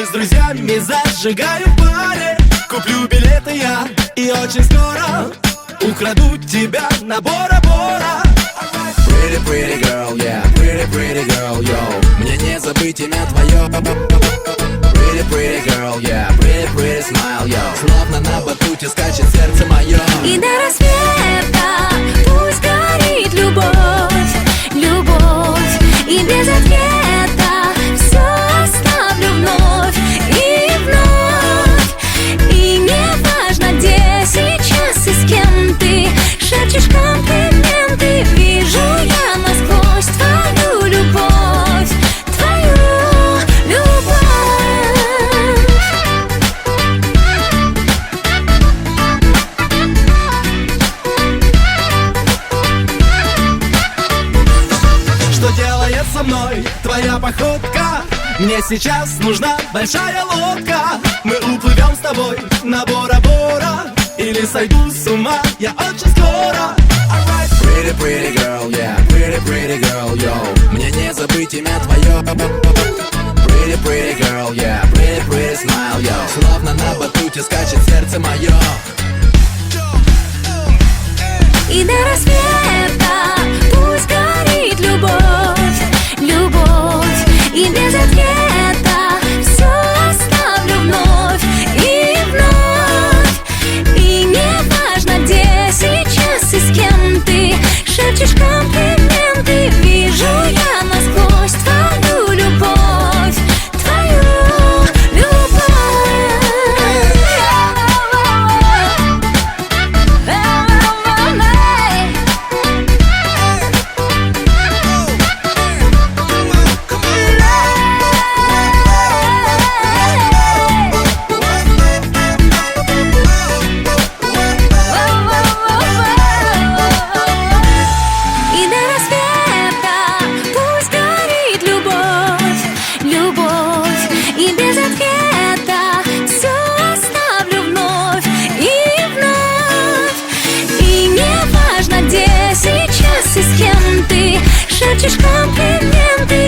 Мы с друзьями зажигаем в баре. Куплю билеты я и очень скоро украду тебя на Бора-Бора. Pretty, pretty girl, yeah, pretty, pretty girl, yo. Мне не забыть имя твое. Pretty, pretty girl, yeah, pretty, pretty smile, yo. Словно на батуте скачет сердце мое. И до рассвета пусть горит любовь, любовь. И без ответа все оставлю вновь и вновь. И не важно, где сейчас и с кем ты шепчешь комплименты. Вижу я насквозь твою любовь, твою любовь. Что делает со мной твоя походка? Мне сейчас нужна большая лодка. Мы уплывем с тобой на Бора-Бора. Или сойду с ума я очень скоро. Pretty, pretty girl, yeah, pretty, pretty girl, yo. Мне не забыть имя твое. Pretty, pretty girl, yeah, pretty, pretty smile, yo. Словно на батуте скачет сердце мое. И до рассвета пусть горит любовь, любовь. И без ответа все оставлю вновь и вновь. И не важно, где сейчас и с кем ты шепчешь комплименты. Вижу я насквозь твою любовь, твою любовь. И до рассвета пусть горит любовь, любовь. И без ответа все оставлю вновь и вновь. И не важно, где сейчас и с кем ты шепчешь комплименты.